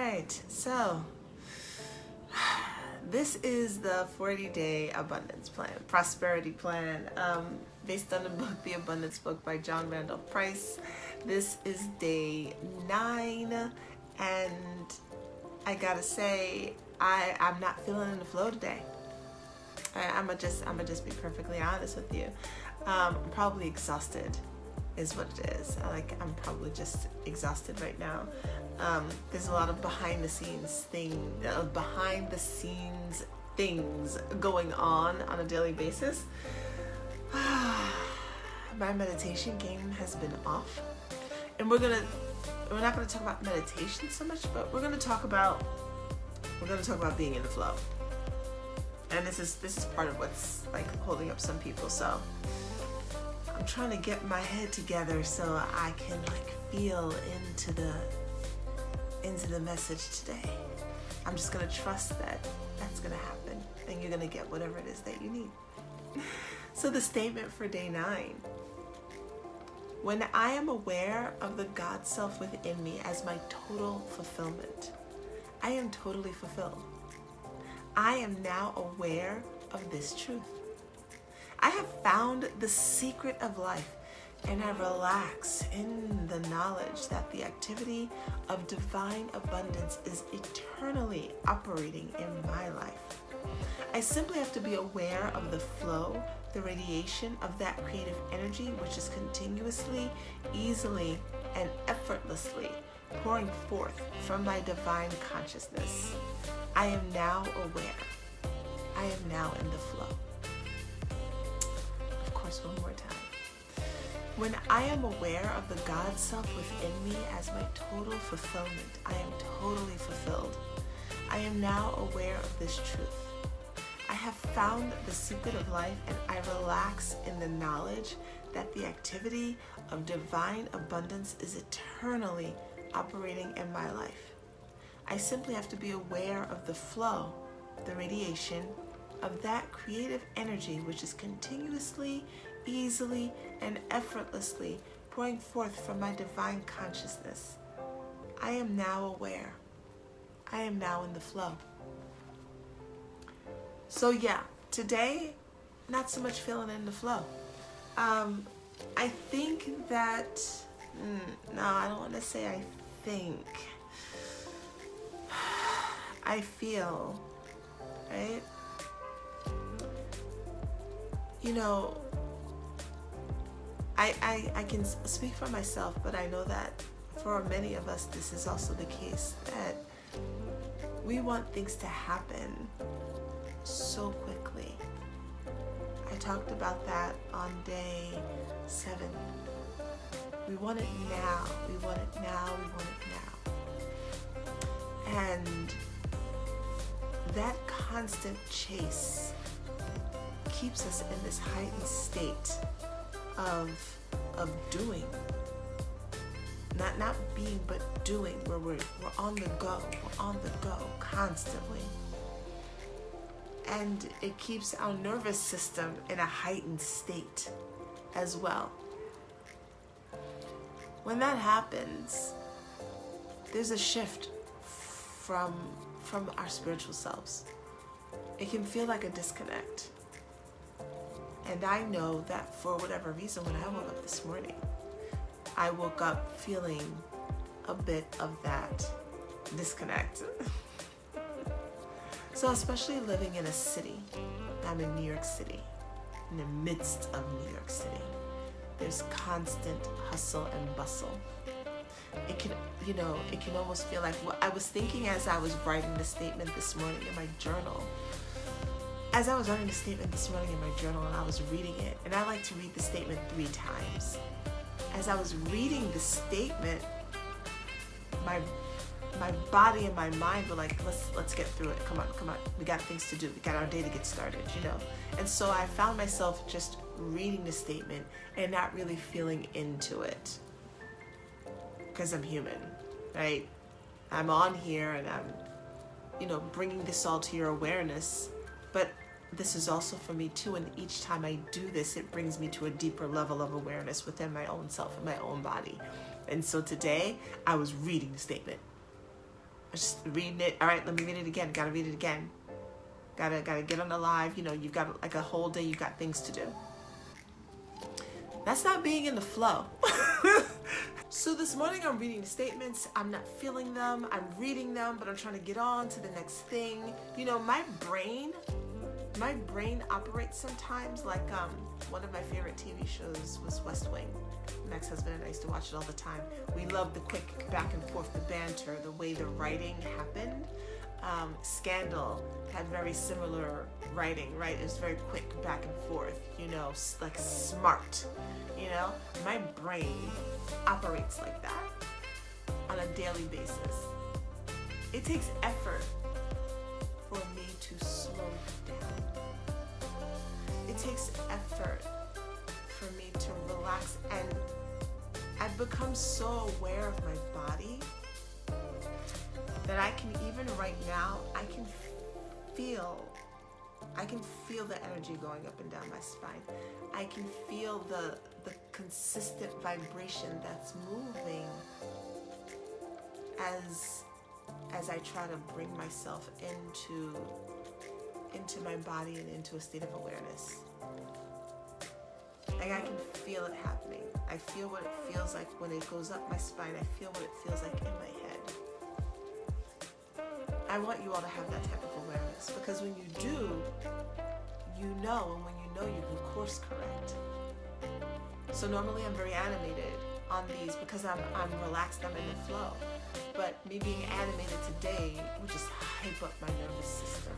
right, so this is the 40-day abundance plan, prosperity plan, based on the book, The Abundance Book by John Randolph Price. This is day 9, and I gotta say, I'm not feeling in the flow today. I'm gonna just be perfectly honest with you. I'm probably exhausted, is what it is. I'm probably just exhausted right now. There's a lot of behind the scenes things going on a daily basis. My meditation game has been off, and we're not gonna talk about meditation so much, but we're gonna talk about being in the flow. And this is part of what's holding up some people. So I'm trying to get my head together so I can feel into the message today. I'm just gonna trust that that's gonna happen, and you're gonna get whatever it is that you need. So the statement for day 9: when I am aware of the God self within me as my total fulfillment, I am totally fulfilled. I am now aware of this truth. I have found the secret of life, and I relax in the knowledge that the activity of divine abundance is eternally operating in my life. I simply have to be aware of the flow, the radiation of that creative energy which is continuously, easily, and effortlessly pouring forth from my divine consciousness. I am now aware. I am now in the flow. Of course, one more time. When I am aware of the God self within me as my total fulfillment, I am totally fulfilled. I am now aware of this truth. I have found the secret of life, and I relax in the knowledge that the activity of divine abundance is eternally operating in my life. I simply have to be aware of the flow, the radiation of that creative energy which is continuously, easily, and effortlessly pouring forth from my divine consciousness. I am now aware. I am now in the flow. So yeah, today, not so much feeling in the flow. I think that, no, I don't want to say I think. I feel, right? I can speak for myself, but I know that for many of us, this is also the case, that we want things to happen so quickly. I talked about that on day 7. We want it now. We want it now. We want it now. And that constant chase keeps us in this heightened state of doing. Not being, but doing, where we're on the go. We're on the go constantly. And it keeps our nervous system in a heightened state as well. When that happens, there's a shift from our spiritual selves. It can feel like a disconnect. And I know that for whatever reason, when I woke up this morning, I woke up feeling a bit of that disconnect. So especially living in a city, I'm in New York City, in the midst of New York City. There's constant hustle and bustle. It can almost feel like what I was thinking as I was writing the statement this morning in my journal. As I was writing the statement this morning in my journal, and I was reading it, and I like to read the statement 3 times. As I was reading the statement, my body and my mind were like, let's get through it. Come on. We got things to do. We got our day to get started, And so I found myself just reading the statement and not really feeling into it. Because I'm human, right? I'm on here and I'm, bringing this all to your awareness. But this is also for me too. And each time I do this, it brings me to a deeper level of awareness within my own self and my own body. And so today I was reading the statement. Just reading it. All right, let me read it again. Gotta read it again. Gotta get on the live. You know, you've got like a whole day. You've got things to do. That's not being in the flow. So this morning I'm reading the statements. I'm not feeling them. I'm reading them, but I'm trying to get on to the next thing. You know, my brain operates sometimes like one of my favorite TV shows was West Wing. My ex-husband and I used to watch it all the time. We loved the quick back and forth, the banter, the way the writing happened. Scandal had very similar writing, right? It was very quick back and forth, you know, like smart, you know? My brain operates like that on a daily basis. It takes effort for me to slow down. It takes effort for me to relax, and I've become so aware of my body that I can, even right now, I can feel the energy going up and down my spine. I can feel the consistent vibration that's moving as I try to bring myself into my body and into a state of awareness. Like I can feel it happening. I feel what it feels like when it goes up my spine. I feel what it feels like in my head. I want you all to have that type of awareness, because when you do, you know, and when you know, you can course correct. So normally I'm very animated on these because I'm relaxed, I'm in the flow. But me being animated today would just hype up my nervous system.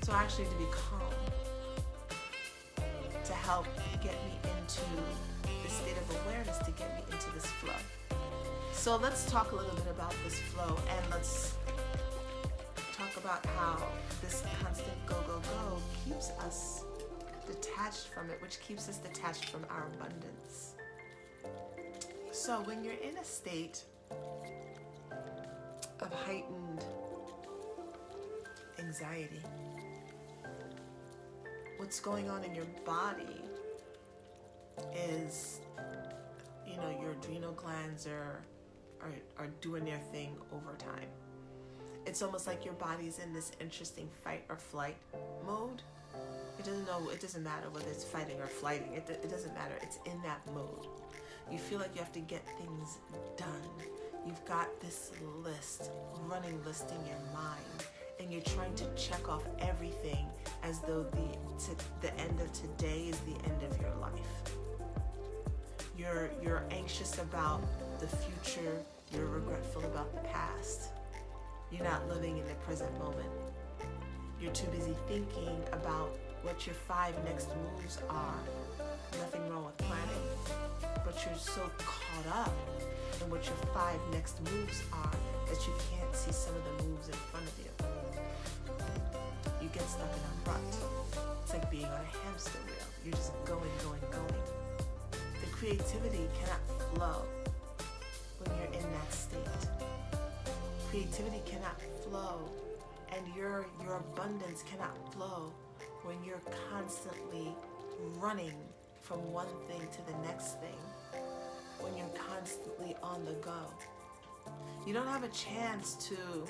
So I actually need to be calm to help get me into the state of awareness, to get me into this flow. So let's talk a little bit about this flow, and let's talk about how this constant go, go, go keeps us detached from it, which keeps us detached from our abundance. So when you're in a state of heightened anxiety, what's going on in your body is, you know, your adrenal glands are doing their thing over time. It's almost like your body's in this interesting fight or flight mode. It doesn't matter whether it's fighting or flighting. It doesn't matter. It's in that mode. You feel like you have to get things done. You've got this running list in your mind, and you're trying to check off everything as though the end of today is the end of your life. You're anxious about the future. You're regretful about the past. You're not living in the present moment. You're too busy thinking about what your 5 next moves are. Nothing wrong with planning, but you're so caught up in what your 5 next moves are that you can't see some of the moves in front of you. You get stuck in a rut. It's like being on a hamster wheel. You're just going, going, going. The creativity cannot flow when you're in that state. Creativity cannot flow, and your abundance cannot flow when you're constantly running from one thing to the next thing, when you're constantly on the go. You don't have a chance to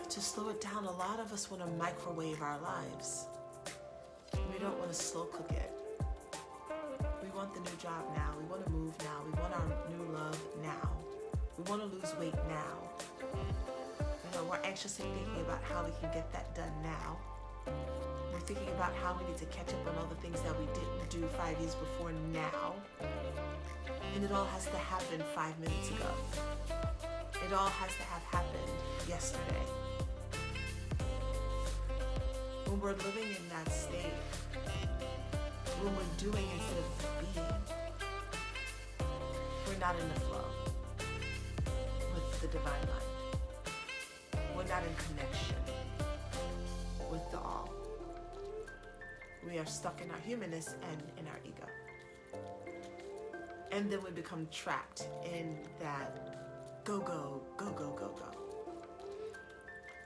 slow it down. A lot of us want to microwave our lives. We don't want to slow cook it. We want the new job now. We want to move now. We want our new love now. We want to lose weight now. You know, we're anxiously thinking about how we can get that done now. We're thinking about how we need to catch up on all the things that we didn't do 5 years before now. And it all has to happen 5 minutes ago. It all has to have happened yesterday. When we're living in that state, when we're doing instead of being, we're not in the flow with the divine mind. We're not in connection with the all. We are stuck in our humanness and in our ego. And then we become trapped in that go, go, go, go, go, go.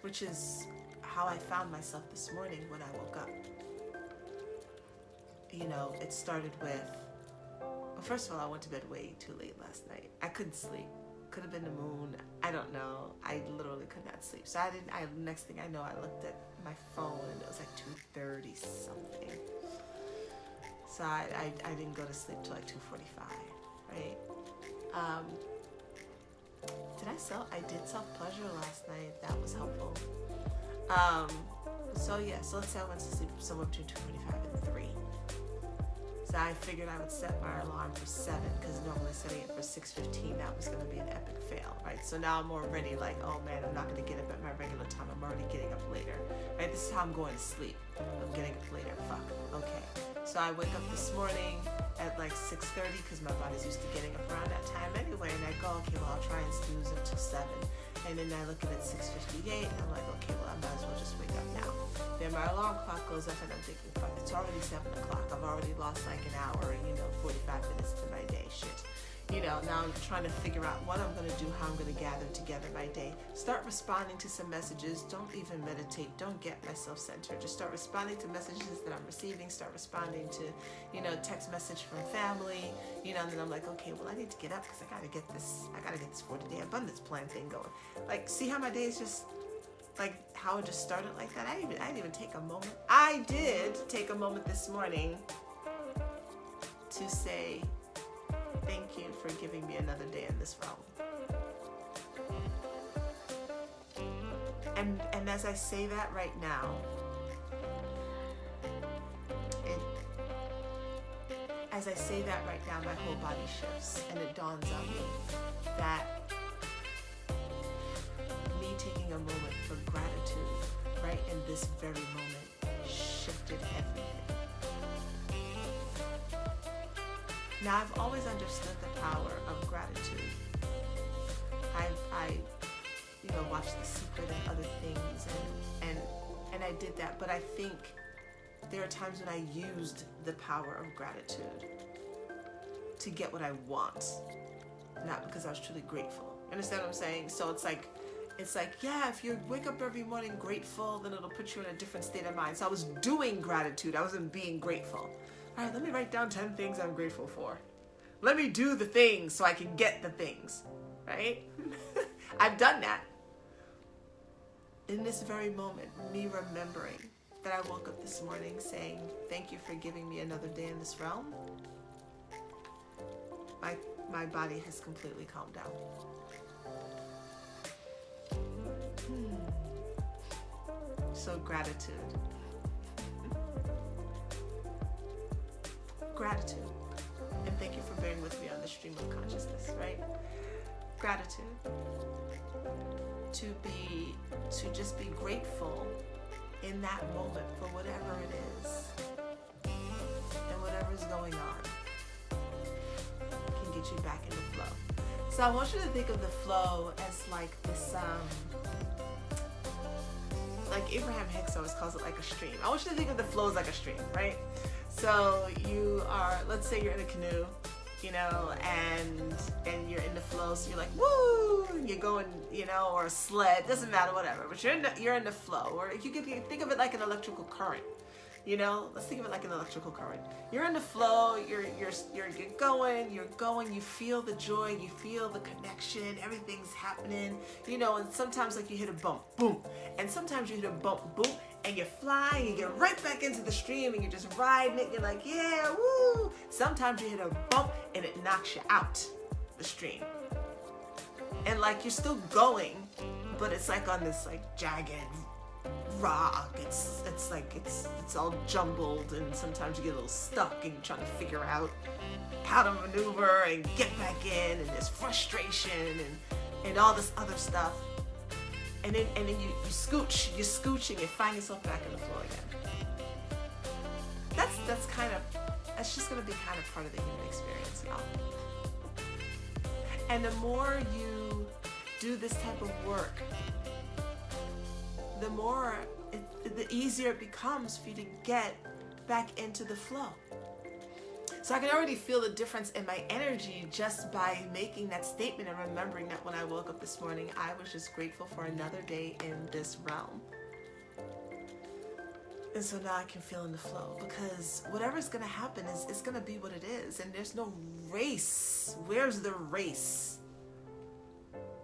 Which is how I found myself this morning when I woke up. You know, it started with, well, first of all, I went to bed way too late last night. I couldn't sleep. Could have been the moon. I don't know. I literally could not sleep. So next thing I know, I looked at my phone and it was like 2:30 something. So I didn't go to sleep till like 2:45, right? I did self-pleasure last night. That was helpful. So let's say I went to sleep somewhere between 2:45 and 3. So I figured I would set my alarm for 7 because normally setting it for 6:15, that was going to be an epic fail, right? So now I'm already like, oh man, I'm not going to get up at my regular time. I'm already getting up later, right? This is how I'm going to sleep. I'm getting up later. Fuck. Okay. So I wake up this morning at like 6:30 because my body's used to getting up around that time anyway. And I go, okay, well, I'll try and snooze until 7. And then I look at it at 6:58 and I'm like, okay, well, I might as well just wake up now. Then my alarm clock goes up and I'm thinking, fuck, it's already 7 o'clock. I've already lost like an hour, 45 minutes to my day. Shit. Now I'm trying to figure out what I'm going to do, how I'm going to gather together my day. Start responding to some messages. Don't even meditate. Don't get myself centered. Just start responding to messages that I'm receiving. Start responding to, text message from family, and then I'm like, okay, well, I need to get up because I got to get this 40-day abundance plan thing going. Like, see how my day is just, like, how it just started like that? I didn't even take a moment. I did take a moment this morning to say, thank you for giving me another day in this realm. And as I say that right now, my whole body shifts, and it dawns on me that me taking a moment for gratitude right in this very moment shifted everything. Now, I've always understood the power of gratitude. I watched The Secret and other things, and I did that. But I think there are times when I used the power of gratitude to get what I want, not because I was truly grateful. You understand what I'm saying? So it's like, yeah, if you wake up every morning grateful, then it'll put you in a different state of mind. So I was doing gratitude. I wasn't being grateful. All right, let me write down 10 things I'm grateful for. Let me do the things so I can get the things, right? I've done that. In this very moment, me remembering that I woke up this morning saying, thank you for giving me another day in this realm, my body has completely calmed down. So gratitude. Gratitude. And thank you for bearing with me on the stream of consciousness, right? Gratitude. To just be grateful in that moment for whatever it is and whatever is going on can get you back in the flow. So I want you to think of the flow as like this, like Abraham Hicks always calls it like a stream. I want you to think of the flow as like a stream, right? So you are, let's say you're in a canoe, and you're in the flow, so you're like, woo, you're going, or a sled, doesn't matter, whatever, but you're in the flow. Or you could think of it like an electrical current. Let's think of it like an electrical current. You're in the flow, you're going, you feel the joy, you feel the connection, everything's happening, and sometimes like you hit a bump, boom, and sometimes you hit a bump, boom, and you fly and you get right back into the stream and you're just riding it, you're like, yeah, woo. Sometimes you hit a bump and it knocks you out the stream. And like you're still going, but it's like on this like jagged rock. It's all jumbled, and sometimes you get a little stuck and you're trying to figure out how to maneuver and get back in, and there's frustration and all this other stuff. And then you scooch, you're scooching and find yourself back in the flow again. That's just gonna be kind of part of the human experience, y'all. And the more you do this type of work, the easier it becomes for you to get back into the flow. So I can already feel the difference in my energy just by making that statement and remembering that when I woke up this morning, I was just grateful for another day in this realm. And so now I can feel in the flow, because whatever's going to happen is going to be what it is. And there's no race. Where's the race?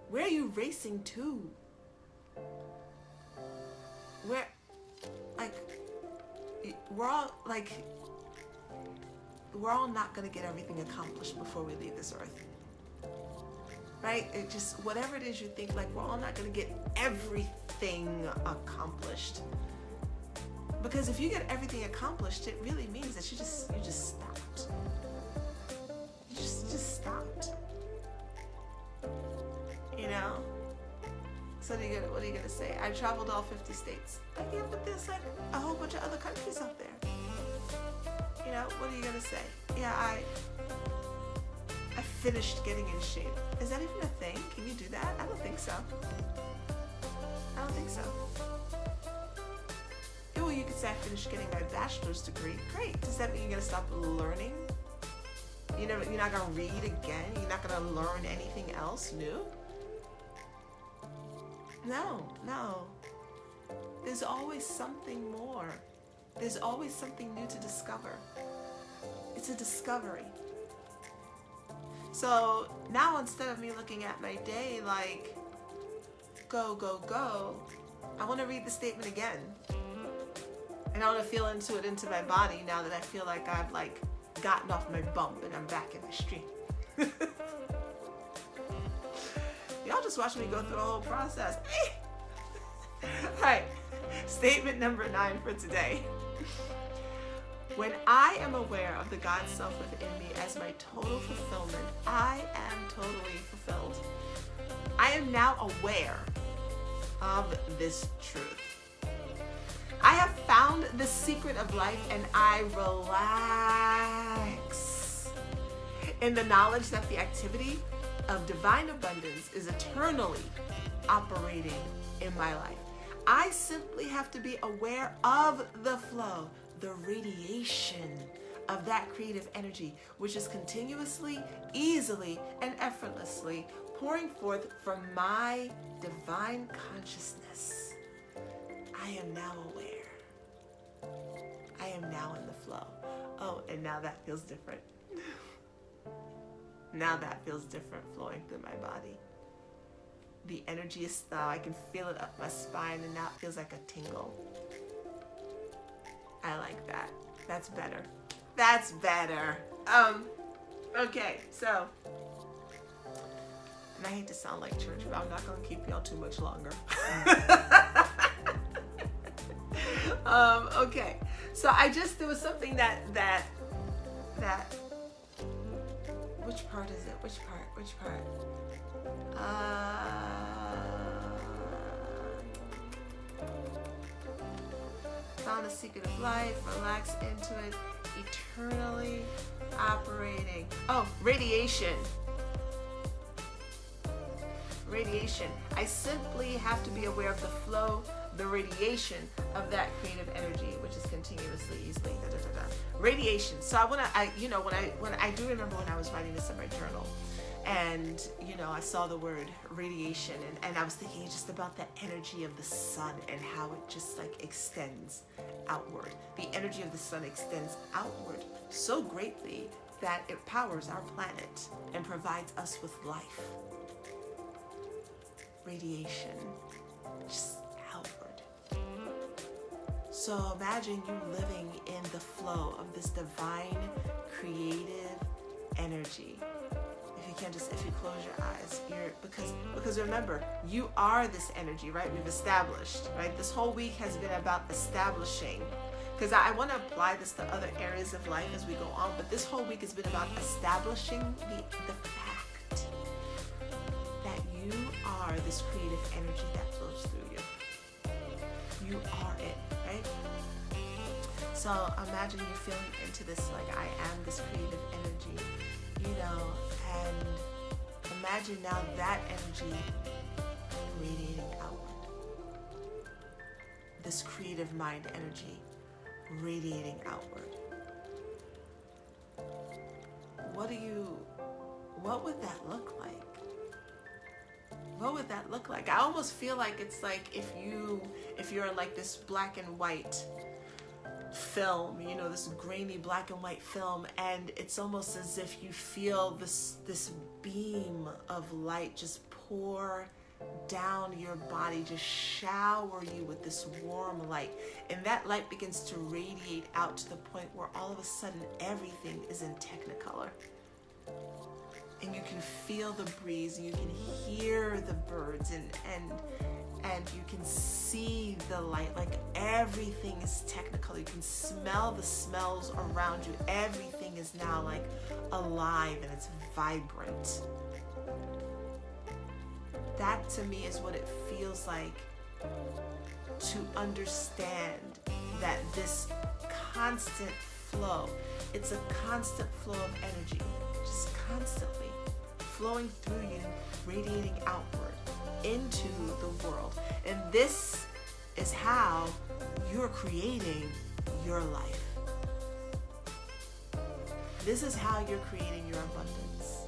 Where are you racing to? Where, like, we're all not going to get everything accomplished before we leave this earth. Right? It just, whatever it is you think, like, we're all not going to get everything accomplished. Because if you get everything accomplished, it really means that you just stopped. You just stopped. You know? So what are you gonna say? I traveled all 50 states. Like, yeah, but there's like a whole bunch of other countries out there. You know, what are you gonna say? Yeah, I finished getting in shape. Is that even a thing? Can you do that? I don't think so. I don't think so. Yeah, well, you could say I finished getting my bachelor's degree. Great. Does that mean you're gonna stop learning? You're not gonna read again? You're not gonna learn anything else new? No. There's always something more. There's always something new to discover. It's a discovery. So now, instead of me looking at my day like, go, go, go, I want to read the statement again. And I want to feel into it, into my body, now that I feel like I've like gotten off my bump and I'm back in the street. Y'all just watch me go through the whole process. All right, statement number 9 for today. When I am aware of the God self within me as my total fulfillment, I am totally fulfilled. I am now aware of this truth. I have found the secret of life, and I relax in the knowledge that the activity of divine abundance is eternally operating in my life. I simply have to be aware of the flow, the radiation of that creative energy, which is continuously, easily, and effortlessly pouring forth from my divine consciousness. I am now aware. I am now in the flow. Oh, and now that feels different. Now that feels different flowing through my body. The energy is now, I can feel it up my spine, and now it feels like a tingle. I like that. That's better. That's better. Okay, so, and I hate to sound like church, but I'm not going to keep y'all too much longer. Okay, so there was something that, which part is it? Which part? Found the secret of life, relax into it, eternally operating. Oh, radiation. Radiation. I simply have to be aware of the flow, the radiation of that creative energy, which is continuously, easily, radiation. So when I do remember when I was writing this in my journal, and I saw the word radiation, and I was thinking just about the energy of the sun and how it just like extends outward. The energy of the sun extends outward so greatly that it powers our planet and provides us with life. Radiation, just outward. So imagine you living in the flow of this divine creative energy. If you close your eyes, because remember, you are this energy, right? We've established, right? This whole week has been about establishing, because I want to apply this to other areas of life as we go on, but this whole week has been about establishing the fact that you are this creative energy that flows through you. You are it, right? So imagine you feeling into this, like, I am this creative energy, and imagine now that energy radiating outward. This creative mind energy radiating outward. What would that look like? What would that look like? I almost feel like it's like if you're in like this black and white film, this grainy black and white film, and it's almost as if you feel this beam of light just pour down your body, just shower you with this warm light. And that light begins to radiate out to the point where all of a sudden everything is in Technicolor. And you can feel the breeze, and you can hear the birds, and you can see the light. Like everything is Technicolor. You can smell the smells around you. Everything is now like alive and it's vibrant. That to me is what it feels like to understand that this constant flow, it's a constant flow of energy, just constantly flowing through you, radiating outward into the world. And this is how you're creating your life. This is how you're creating your abundance.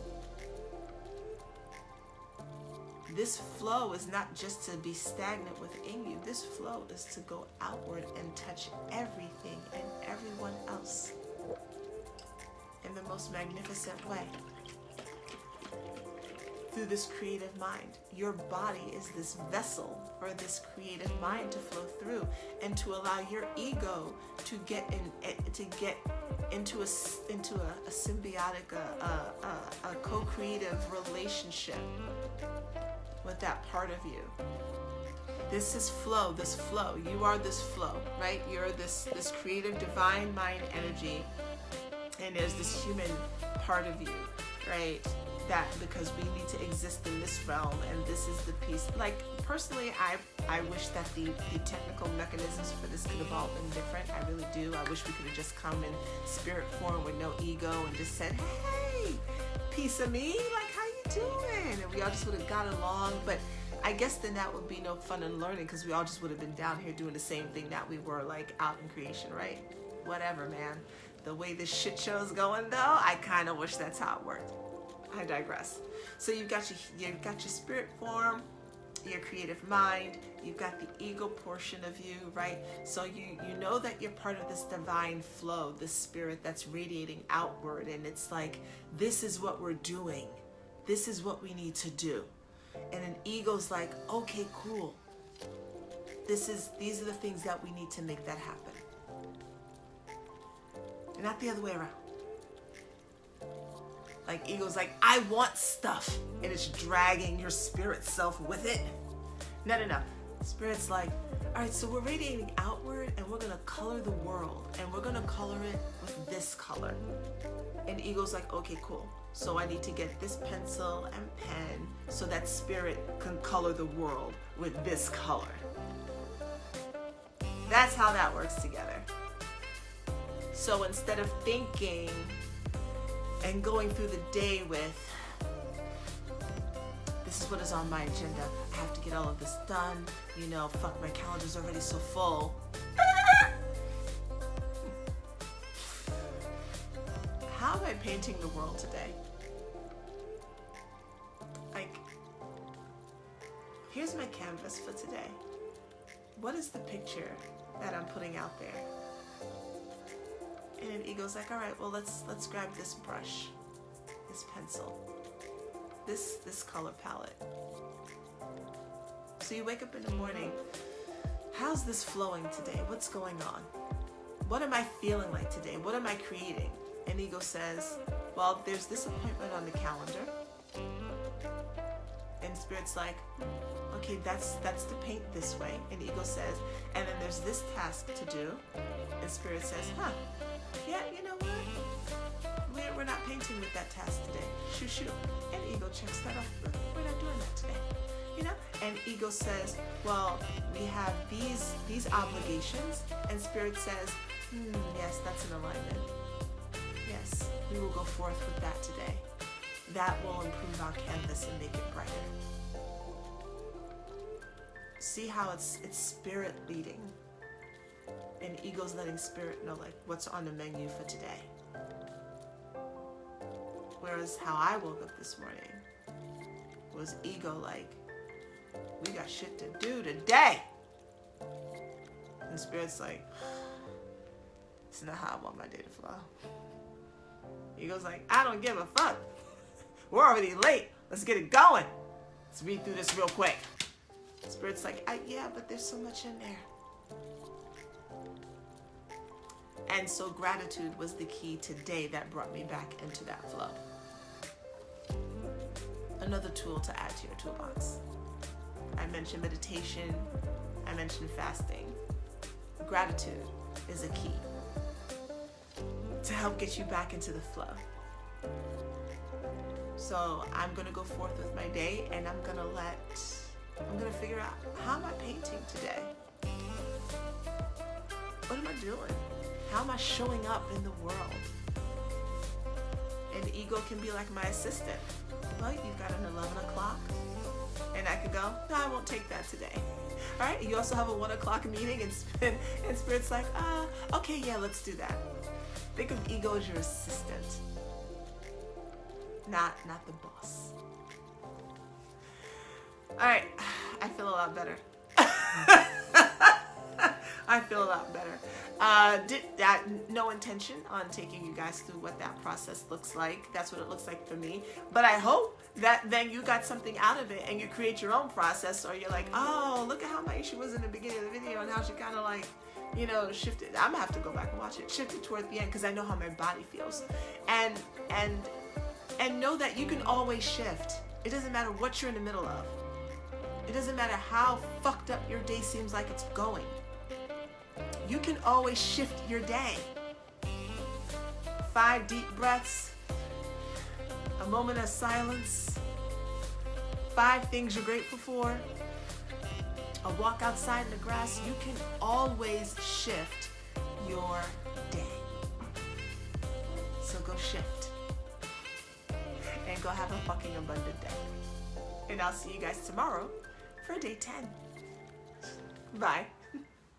This flow is not just to be stagnant within you. This flow is to go outward and touch everything and everyone else in the most magnificent way. Through this creative mind. Your body is this vessel for this creative mind to flow through, and to allow your ego to get into a symbiotic, a co-creative relationship with that part of you. This is flow, this flow. You are this flow, right? You're this creative divine mind energy, and there's this human part of you, right? That because we need to exist in this realm, and this is the piece. Like personally, I wish that the technical mechanisms for this could have all been different. I really do. I wish we could have just come in spirit form with no ego and just said, hey, piece of me, like how you doing? And we all just would have got along. But I guess then that would be no fun in learning, because we all just would have been down here doing the same thing that we were like out in creation, right? Whatever, man. The way this shit show is going though, I kind of wish that's how it worked. I digress. So you've got your spirit form, your creative mind, you've got the ego portion of you, right? So you know that you're part of this divine flow, this spirit that's radiating outward, and it's like, this is what we're doing. This is what we need to do. And an ego's like, okay, cool. These are the things that we need to make that happen. And not the other way around. Like ego's like, I want stuff, and it's dragging your spirit self with it. No. Spirit's like, all right, so we're radiating outward, and we're gonna color the world, and we're gonna color it with this color. And ego's like, okay, cool. So I need to get this pencil and pen so that spirit can color the world with this color. That's how that works together. So instead of thinking and going through the day with, this is what is on my agenda, I have to get all of this done, fuck, my calendar's already so full. How am I painting the world today? Like, here's my canvas for today. What is the picture that I'm putting out there? And then ego's like, all right, well, let's grab this brush, this pencil, this color palette. So you wake up in the morning, how's this flowing today? What's going on? What am I feeling like today? What am I creating? And ego says, well, there's this appointment on the calendar. And spirit's like, okay, that's to paint this way. And ego says, and then there's this task to do. And spirit says, yeah, you know what? We're not painting with that task today. Shoot. And ego checks that off. We're not doing that today. And ego says, well, we have these obligations. And spirit says, yes, that's an alignment. Yes, we will go forth with that today. That will improve our canvas and make it brighter. See how it's spirit leading. And ego's letting spirit know like what's on the menu for today. Whereas how I woke up this morning was ego like, we got shit to do today. And spirit's like, it's not how I want my day to flow. Ego's like, I don't give a fuck. We're already late. Let's get it going. Let's read through this real quick. Spirit's like, yeah, but there's so much in there. And so gratitude was the key today that brought me back into that flow. Another tool to add to your toolbox. I mentioned meditation. I mentioned fasting. Gratitude is a key to help get you back into the flow. So I'm going to go forth with my day, and I'm going to figure out, how am I painting today? What am I doing? How am I showing up in the world? And ego can be like my assistant. Well, you've got an 11 o'clock. And I could go, no, I won't take that today. All right, you also have a 1 o'clock meeting, and Spirit's like, okay, yeah, let's do that. Think of ego as your assistant, not the boss. All right, I feel a lot better. I feel a lot better. No intention on taking you guys through what that process looks like. That's what it looks like for me. But I hope that then you got something out of it and you create your own process, or you're like, oh, look at how my issue was in the beginning of the video and how she kind of like, shifted. I'm gonna have to go back and watch it. Shifted toward the end because I know how my body feels. And know that you can always shift. It doesn't matter what you're in the middle of. It doesn't matter how fucked up your day seems like it's going. You can always shift your day. 5 deep breaths, a moment of silence, 5 things you're grateful for, a walk outside in the grass. You can always shift your day. So go shift and go have a fucking abundant day. And I'll see you guys tomorrow for day 10. Bye.